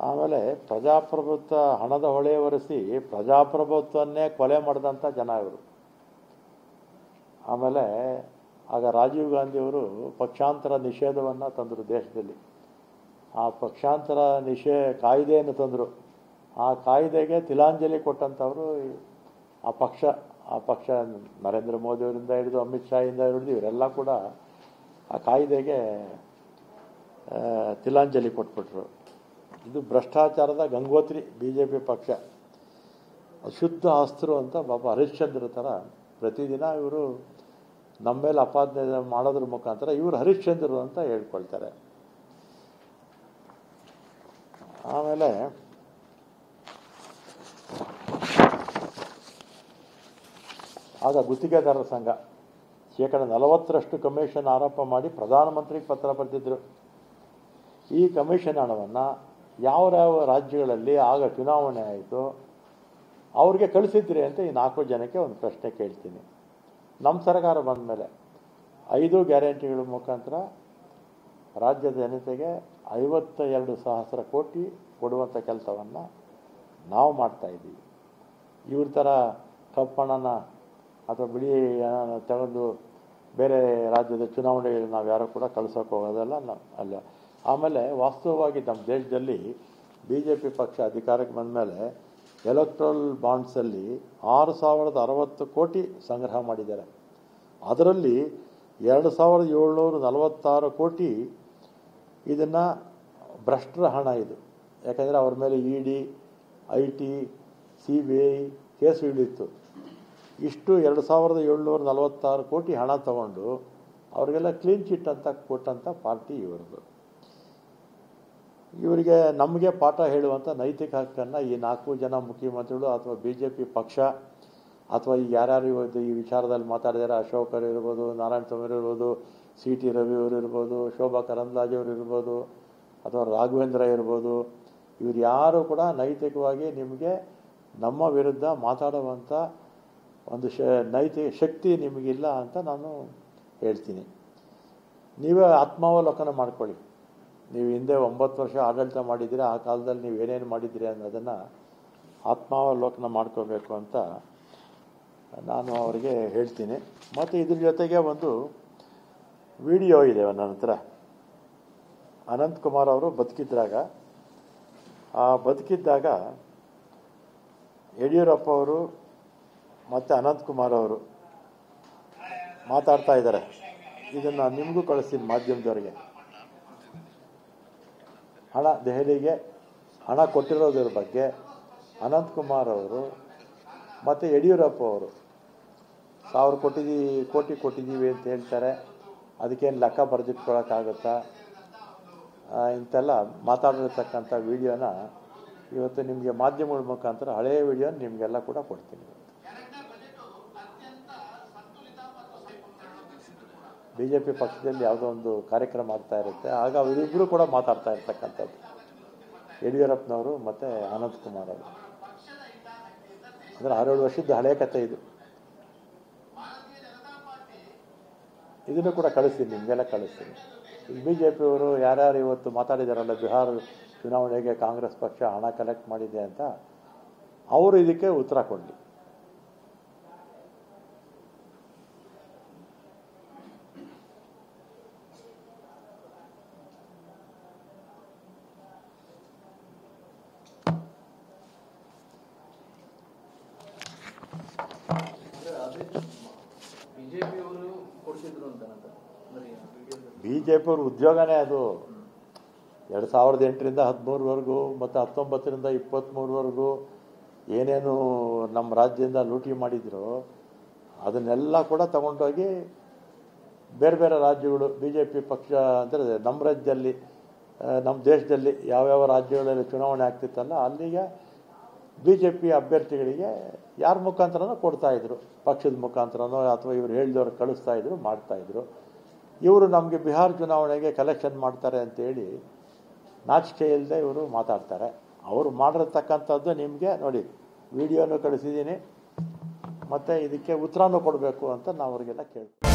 ಆಮೇಲೆ ಪ್ರಜಾಪ್ರಭುತ್ವ ಹಣದ ಹೊಳೆ ಒರೆಸಿ ಪ್ರಜಾಪ್ರಭುತ್ವನ್ನೇ ಕೊಲೆ ಮಾಡಿದಂಥ ಜನ ಇವರು. ಆಮೇಲೆ ಆಗ ರಾಜೀವ್ ಗಾಂಧಿಯವರು ಪಕ್ಷಾಂತರ ನಿಷೇಧವನ್ನು ತಂದರು ದೇಶದಲ್ಲಿ. ಆ ಪಕ್ಷಾಂತರ ಕಾಯ್ದೆಯನ್ನು ತಂದರು. ಆ ಕಾಯ್ದೆಗೆ ತಿಲಾಂಜಲಿ ಕೊಟ್ಟಂಥವರು ಆ ಪಕ್ಷ ನರೇಂದ್ರ ಮೋದಿಯವರಿಂದ ಹಿಡಿದು ಅಮಿತ್ ಶಾಯಿಂದ ಹಿಡಿದು ಇವರೆಲ್ಲ ಕೂಡ ಆ ಕಾಯ್ದೆಗೆ ತಿಲಾಂಜಲಿ ಕೊಟ್ಬಿಟ್ರು. ಇದು ಭ್ರಷ್ಟಾಚಾರದ ಗಂಗೋತ್ರಿ BJP ಪಕ್ಷ. ಶುದ್ಧ ಆಸ್ತರು ಅಂತ ಬಾಬಾ ಹರಿಶ್ಚಂದ್ರ ಥರ ಪ್ರತಿದಿನ ಇವರು ನಮ್ಮ ಮೇಲೆ ಅಪಾದನೆ ಮಾಡೋದ್ರ ಮುಖಾಂತರ ಇವರು ಹರಿಶ್ಚಂದ್ರರು ಅಂತ ಹೇಳ್ಕೊಳ್ತಾರೆ. ಆಮೇಲೆ ಆಗ ಗುತ್ತಿಗೆದಾರರ ಸಂಘ 40% ಕಮಿಷನ್ ಆರೋಪ ಮಾಡಿ ಪ್ರಧಾನಮಂತ್ರಿಗೆ ಪತ್ರ ಬರೆದಿದ್ದರು. ಈ ಕಮಿಷನ್ ಹಣವನ್ನು ಯಾವ ರಾಜ್ಯಗಳಲ್ಲಿ ಆಗ ಚುನಾವಣೆ ಆಯಿತು ಅವ್ರಿಗೆ ಕಳಿಸಿದ್ರಿ ಅಂತ ಈ 4 ಜನಕ್ಕೆ ಒಂದು ಪ್ರಶ್ನೆ ಕೇಳ್ತೀನಿ. ನಮ್ಮ ಸರ್ಕಾರ ಬಂದ ಮೇಲೆ 5 ಗ್ಯಾರಂಟಿಗಳ ಮುಖಾಂತರ ರಾಜ್ಯದ ಜನತೆಗೆ 52,000 ಕೋಟಿ ಕೊಡುವಂಥ ಕೆಲಸವನ್ನು ನಾವು ಮಾಡ್ತಾಯಿದ್ದೀವಿ. ಇವ್ರ ಥರ ಕಪ್ಪಣ್ಣನ ಅಥವಾ ಬಿಳಿ ತೆಗೆದು ಬೇರೆ ರಾಜ್ಯದ ಚುನಾವಣೆಗಳು ನಾವು ಯಾರೂ ಕೂಡ ಕಳ್ಸೋಕೆ ಹೋಗೋದಲ್ಲ ಅಲ್ಲ. ಆಮೇಲೆ ವಾಸ್ತವವಾಗಿ ನಮ್ಮ ದೇಶದಲ್ಲಿ BJP ಪಕ್ಷ ಅಧಿಕಾರಕ್ಕೆ ಬಂದ ಮೇಲೆ ಎಲೆಕ್ಟ್ರಲ್ ಬಾಂಡ್ಸಲ್ಲಿ 6,060 ಕೋಟಿ ಸಂಗ್ರಹ ಮಾಡಿದ್ದಾರೆ. ಅದರಲ್ಲಿ 2,746 ಕೋಟಿ ಇದನ್ನು ಭ್ರಷ್ಟರ ಹಣ ಇದು. ಯಾಕಂದರೆ ಅವ್ರ ಮೇಲೆ ED, IT, CBI ಕೇಸು ಇಳಿತ್ತು. ಇಷ್ಟು 2,746 ಕೋಟಿ ಹಣ ತಗೊಂಡು ಅವರಿಗೆಲ್ಲ ಕ್ಲೀನ್ ಚಿಟ್ ಅಂತ ಕೊಟ್ಟಂಥ ಪಾರ್ಟಿ ಇವ್ರದ್ದು. ಇವರಿಗೆ ನಮಗೆ ಪಾಠ ಹೇಳುವಂಥ ನೈತಿಕ ಹಕ್ಕನ್ನು ಈ 4 ಜನ ಮುಖ್ಯಮಂತ್ರಿಗಳು ಅಥವಾ BJP ಪಕ್ಷ ಅಥವಾ ಈಗ ಯಾರ್ಯಾರು ಇವತ್ತು ಈ ವಿಚಾರದಲ್ಲಿ ಮಾತಾಡಿದ್ದಾರೆ, ಅಶೋಕರು ಇರ್ಬೋದು, ನಾರಾಯಣ ಸ್ವಾಮಿ ಇರ್ಬೋದು, CT ರವಿ ಅವರು ಇರ್ಬೋದು, ಶೋಭಾ ಕರಂದ್ಲಾಜೆ ಅವರು ಇರ್ಬೋದು, ಅಥವಾ ರಾಘವೇಂದ್ರ ಇರ್ಬೋದು, ಇವರು ಯಾರು ಕೂಡ ನೈತಿಕವಾಗಿ ನಿಮಗೆ ನಮ್ಮ ವಿರುದ್ಧ ಮಾತಾಡುವಂಥ ಒಂದು ನೈತಿಕ ಶಕ್ತಿ ನಿಮಗಿಲ್ಲ ಅಂತ ನಾನು ಹೇಳ್ತೀನಿ. ನೀವೇ ಆತ್ಮಾವಲೋಕನ ಮಾಡ್ಕೊಳ್ಳಿ. ನೀವು ಹಿಂದೆ 9 ವರ್ಷ ಆಡಳಿತ ಮಾಡಿದ್ದೀರಾ, ಆ ಕಾಲದಲ್ಲಿ ನೀವು ಏನೇನು ಮಾಡಿದ್ದೀರಿ ಅನ್ನೋದನ್ನು ಆತ್ಮಾವಲೋಕನ ಮಾಡ್ಕೋಬೇಕು ಅಂತ ನಾನು ಅವರಿಗೆ ಹೇಳ್ತೀನಿ. ಮತ್ತು ಇದ್ರ ಜೊತೆಗೆ ಒಂದು ವಿಡಿಯೋ ಇದೆ ನನ್ನ ಹತ್ರ. ಅನಂತಕುಮಾರ್ ಅವರು ಬದುಕಿದ್ದಾಗ ಯಡಿಯೂರಪ್ಪ ಅವರು ಮತ್ತು ಅನಂತಕುಮಾರ್ ಅವರು ಮಾತಾಡ್ತಾ ಇದ್ದಾರೆ. ಇದನ್ನು ನಿಮಗೂ ಕಳಿಸ್ತೀನಿ ಮಾಧ್ಯಮದವರಿಗೆ. ದೆಹಲಿಗೆ ಹಣ ಕೊಟ್ಟಿರೋದ್ರ ಬಗ್ಗೆ ಅನಂತಕುಮಾರ್ ಅವರು ಮತ್ತು ಯಡಿಯೂರಪ್ಪ ಅವರು 1,000 ಕೋಟಿ ಕೊಟ್ಟಿದ್ದೀವಿ ಅಂತ ಹೇಳ್ತಾರೆ. ಅದಕ್ಕೇನು ಲೆಕ್ಕ ಬರೆದಿಟ್ಕೊಳ್ಳೋಕ್ಕಾಗುತ್ತಾ? ಇಂತೆಲ್ಲ ಮಾತಾಡಿರ್ತಕ್ಕಂಥ ವಿಡಿಯೋನ ಇವತ್ತು ನಿಮಗೆ ಮಾಧ್ಯಮಗಳ ಮುಖಾಂತರ ಹಳೆಯ ವಿಡಿಯೋನ ನಿಮಗೆಲ್ಲ ಕೂಡ ಕೊಡ್ತೀನಿ. BJP ಪಕ್ಷದಲ್ಲಿ ಯಾವುದೋ ಒಂದು ಕಾರ್ಯಕ್ರಮ ಆಗ್ತಾ ಇರುತ್ತೆ, ಆಗ ಅವರಿಬ್ಬರು ಕೂಡ ಮಾತಾಡ್ತಾ ಇರ್ತಕ್ಕಂಥದ್ದು, ಯಡಿಯೂರಪ್ಪನವರು ಮತ್ತು ಅನಂತಕುಮಾರ್ ಅವರು. ಅಂದರೆ 6-7 ವರ್ಷದ ಹಳೆಯ ಕಥೆ ಇದು. ಇದನ್ನು ಕೂಡ ಕಳಿಸ್ತೀನಿ, ನಿಮಗೆಲ್ಲ ಕಳಿಸ್ತೀನಿ. BJP ಅವರು ಯಾರ್ಯಾರು ಇವತ್ತು ಮಾತಾಡಿದಾರಲ್ಲ, ಬಿಹಾರ ಚುನಾವಣೆಗೆ ಕಾಂಗ್ರೆಸ್ ಪಕ್ಷ ಹಣ ಕಲೆಕ್ಟ್ ಮಾಡಿದೆ ಅಂತ, ಅವರು ಇದಕ್ಕೆ ಉತ್ತರ ಕೊಡಲಿ. BJP ಅವ್ರ ಉದ್ಯೋಗನೇ ಅದು. 2008ರಿಂದ 13ವರೆಗೂ ಮತ್ತು 19ರಿಂದ 23ವರೆಗೂ ಏನೇನು ನಮ್ಮ ರಾಜ್ಯದಿಂದ ಲೂಟಿ ಮಾಡಿದ್ರು ಅದನ್ನೆಲ್ಲ ಕೂಡ ತಗೊಂಡೋಗಿ ಬೇರೆ ಬೇರೆ ರಾಜ್ಯಗಳು BJP ಪಕ್ಷ ಅಂದರೆ ನಮ್ಮ ರಾಜ್ಯದಲ್ಲಿ, ನಮ್ಮ ದೇಶದಲ್ಲಿ ಯಾವ್ಯಾವ ರಾಜ್ಯಗಳಲ್ಲಿ ಚುನಾವಣೆ ಆಗ್ತಿತ್ತಲ್ಲ ಅಲ್ಲಿಗೆ BJP ಅಭ್ಯರ್ಥಿಗಳಿಗೆ ಯಾರ ಮುಖಾಂತರನೋ ಕೊಡ್ತಾಯಿದ್ರು, ಪಕ್ಷದ ಮುಖಾಂತರನೋ ಅಥವಾ ಇವರು ಹೇಳಿದವ್ರು ಕಳಿಸ್ತಾಯಿದ್ರು, ಮಾಡ್ತಾಯಿದ್ರು. ಇವರು ನಮಗೆ ಬಿಹಾರ ಚುನಾವಣೆಗೆ ಕಲೆಕ್ಷನ್ ಮಾಡ್ತಾರೆ ಅಂತೇಳಿ ನಾಚಿಕೆ ಇಲ್ಲದೆ ಇವರು ಮಾತಾಡ್ತಾರೆ. ಅವರು ಮಾಡಿರ್ತಕ್ಕಂಥದ್ದು ನಿಮಗೆ ನೋಡಿ, ವಿಡಿಯೋನೂ ಕಳಿಸಿದ್ದೀನಿ ಮತ್ತು ಇದಕ್ಕೆ ಉತ್ತರನೂ ಕೊಡಬೇಕು ಅಂತ ನಾವು ಅವರಿಗೆಲ್ಲ ಕೇಳ್ತೀವಿ.